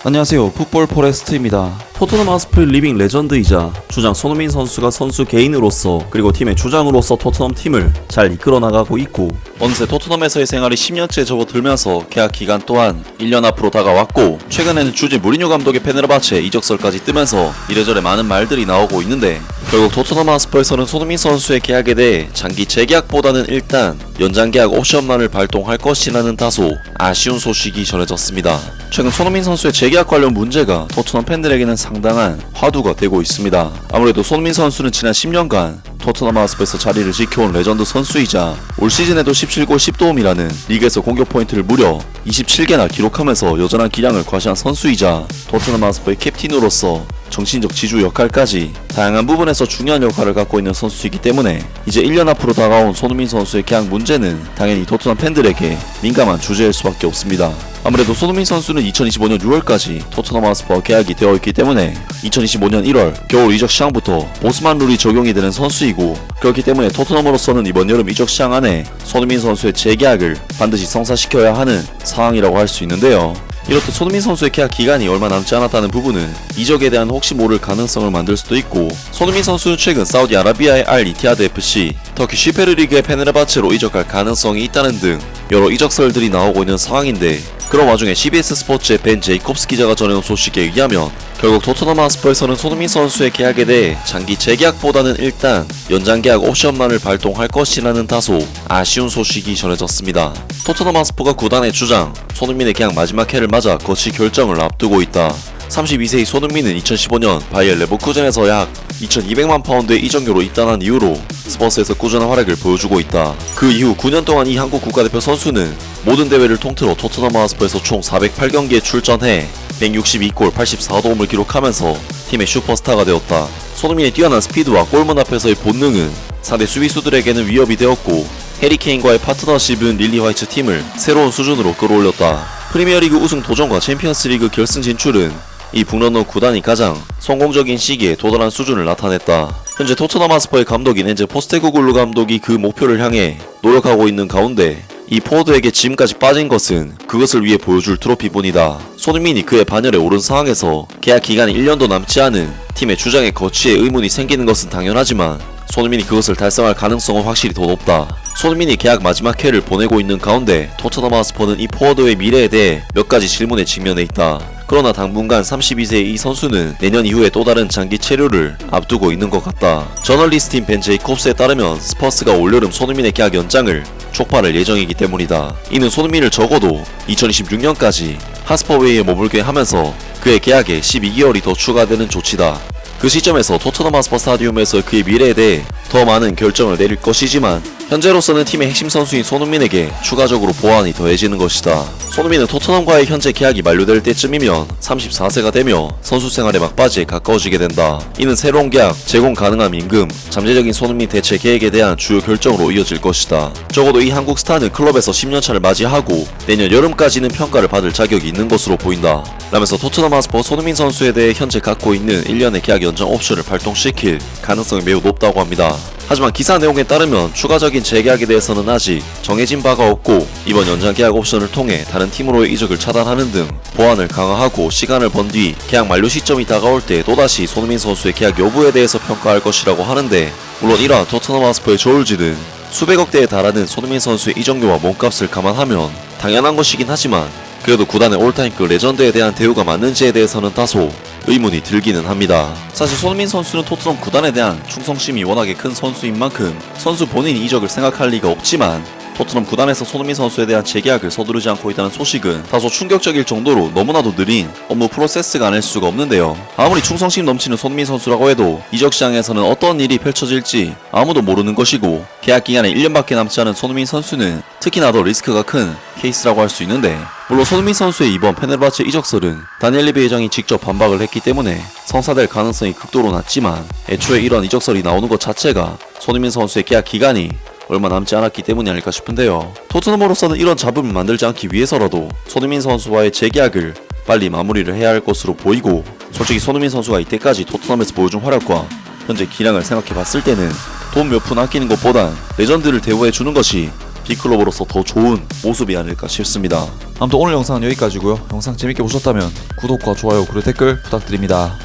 안녕하세요. 풋볼 포레스트입니다. 토트넘 하스퍼의 리빙 레전드이자 주장 손흥민 선수가 선수 개인으로서 그리고 팀의 주장으로서 토트넘 팀을 잘 이끌어 나가고 있고, 어느새 토트넘에서의 생활이 10년째 접어들면서 계약 기간 또한 1년 앞으로 다가왔고, 최근에는 주제 무리뉴 감독의 페네르바체 이적설까지 뜨면서 이래저래 많은 말들이 나오고 있는데, 결국 토트넘 하스퍼에서는 손흥민 선수의 계약에 대해 장기 재계약보다는 일단 연장 계약 옵션만을 발동할 것이라는 다소 아쉬운 소식이 전해졌습니다. 최근 손흥민 선수의 재계약 관련 문제가 토트넘 팬들에게는 상당한 화두가 되고 있습니다. 아무래도 손흥민 선수는 지난 10년간 토트넘 하스퍼에서 자리를 지켜온 레전드 선수이자 올 시즌에도 17골 10도움이라는 리그에서 공격 포인트를 무려 27개나 기록하면서 여전한 기량을 과시한 선수이자 토트넘 하스퍼의 캡틴으로서 정신적 지주 역할까지 다양한 부분에서 중요한 역할을 갖고 있는 선수이기 때문에 이제 1년 앞으로 다가온 손흥민 선수의 계약 문제는 당연히 토트넘 팬들에게 민감한 주제일 수밖에 없습니다. 아무래도 손흥민 선수는 2025년 6월까지 토트넘 하스퍼와 계약이 되어 있기 때문에 2025년 1월 겨울 이적 시장부터 보스만 룰이 적용이 되는 선수이고, 그렇기 때문에 토트넘으로서는 이번 여름 이적 시장 안에 손흥민 선수의 재계약을 반드시 성사시켜야 하는 상황이라고 할 수 있는데요. 이렇듯 손흥민 선수의 계약 기간이 얼마 남지 않았다는 부분은 이적에 대한 혹시 모를 가능성을 만들 수도 있고, 손흥민 선수는 최근 사우디아라비아의 알 이티하드 FC, 터키 슈페르리그의 페네르바체로 이적할 가능성이 있다는 등 여러 이적설들이 나오고 있는 상황인데, 그런 와중에 CBS 스포츠의 벤 제이콥스 기자가 전해온 소식에 의하면 결국 토트넘 하스퍼에서는 손흥민 선수의 계약에 대해 장기 재계약보다는 일단 연장 계약 옵션만을 발동할 것이라는 다소 아쉬운 소식이 전해졌습니다. 토트넘 하스퍼가 구단의 주장 손흥민의 계약 마지막 해를 맞아 거치 결정을 앞두고 있다. 32세의 손흥민은 2015년 바이엘 레버쿠젠에서 약 2200만 파운드의 이적료로 입단한 이후로 스퍼스에서 꾸준한 활약을 보여주고 있다. 그 이후 9년 동안 이 한국 국가대표 선수는 모든 대회를 통틀어 토트넘 하스퍼에서 총 408경기에 출전해 162골 84도움을 기록하면서 팀의 슈퍼스타가 되었다. 손흥민의 뛰어난 스피드와 골문 앞에서의 본능은 상대 수비수들에게는 위협이 되었고, 해리케인과의 파트너십은 릴리 화이츠 팀을 새로운 수준으로 끌어올렸다. 프리미어리그 우승 도전과 챔피언스리그 결승 진출은 이 북런던 구단이 가장 성공적인 시기에 도달한 수준을 나타냈다. 현재 토트넘 하스퍼의 감독인 엔제 포스테코글루 감독이 그 목표를 향해 노력하고 있는 가운데 이 포워드에게 지금까지 빠진 것은 그것을 위해 보여줄 트로피뿐이다. 손흥민이 그의 반열에 오른 상황에서 계약 기간이 1년도 남지 않은 팀의 주장의 거취에 의문이 생기는 것은 당연하지만 손흥민이 그것을 달성할 가능성은 확실히 더 높다. 손흥민이 계약 마지막 해를 보내고 있는 가운데 토트넘 하스퍼는 이 포워드의 미래에 대해 몇 가지 질문에 직면해 있다. 그러나 당분간 32세의 이 선수는 내년 이후에 또 다른 장기 체류를 앞두고 있는 것 같다. 저널리스트인 벤 제이콥스에 따르면 스퍼스가 올여름 손흥민의 계약 연장을 촉발할 예정이기 때문이다. 이는 손흥민을 적어도 2026년까지 하스퍼웨이에 머물게 하면서 그의 계약에 12개월이 더 추가되는 조치다. 그 시점에서 토트넘 하스퍼 스타디움에서 그의 미래에 대해 더 많은 결정을 내릴 것이지만 현재로서는 팀의 핵심 선수인 손흥민에게 추가적으로 보완이 더해지는 것이다. 손흥민은 토트넘과의 현재 계약이 만료될 때쯤이면 34세가 되며 선수 생활의 막바지에 가까워지게 된다. 이는 새로운 계약, 제공 가능한 임금, 잠재적인 손흥민 대체 계획에 대한 주요 결정으로 이어질 것이다. 적어도 이 한국 스타는 클럽에서 10년차를 맞이하고 내년 여름까지는 평가를 받을 자격이 있는 것으로 보인다. 라면서 토트넘 하스퍼 손흥민 선수에 대해 현재 갖고 있는 1년의 계약 연장 옵션을 발동시킬 가능성이 매우 높다고 합니다. 하지만 기사 내용에 따르면 추가적인 재계약에 대해서는 아직 정해진 바가 없고, 이번 연장 계약 옵션을 통해 다른 팀으로의 이적을 차단하는 등 보완을 강화하고 시간을 번 뒤 계약 만료 시점이 다가올 때 또다시 손흥민 선수의 계약 여부에 대해서 평가할 것이라고 하는데, 물론 이러한 토트넘 하스퍼의 저울질은 수백억대에 달하는 손흥민 선수의 이적료와 몸값을 감안하면 당연한 것이긴 하지만, 그래도 구단의 올타임급 레전드에 대한 대우가 맞는지에 대해서는 다소 의문이 들기는 합니다. 사실 손흥민 선수는 토트넘 구단에 대한 충성심이 워낙에 큰 선수인 만큼 선수 본인이 이적을 생각할 리가 없지만, 토트넘 구단에서 손흥민 선수에 대한 재계약을 서두르지 않고 있다는 소식은 다소 충격적일 정도로 너무나도 느린 업무 프로세스가 아닐 수가 없는데요. 아무리 충성심 넘치는 손흥민 선수라고 해도 이적 시장에서는 어떤 일이 펼쳐질지 아무도 모르는 것이고, 계약 기간에 1년밖에 남지 않은 손흥민 선수는 특히나 더 리스크가 큰 케이스라고 할 수 있는데, 물론 손흥민 선수의 이번 페네르바체 이적설은 다니엘 리비 회장이 직접 반박을 했기 때문에 성사될 가능성이 극도로 낮지만, 애초에 이런 이적설이 나오는 것 자체가 손흥민 선수의 계약 기간이 얼마 남지 않았기 때문이 아닐까 싶은데요. 토트넘으로서는 이런 잡음을 만들지 않기 위해서라도 손흥민 선수와의 재계약을 빨리 마무리를 해야 할 것으로 보이고, 솔직히 손흥민 선수가 이때까지 토트넘에서 보여준 활약과 현재 기량을 생각해봤을 때는 돈 몇 푼 아끼는 것보단 레전드를 대우해주는 것이 빅클럽으로서 더 좋은 모습이 아닐까 싶습니다. 아무튼 오늘 영상은 여기까지고요. 영상 재밌게 보셨다면 구독과 좋아요 그리고 댓글 부탁드립니다.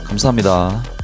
감사합니다.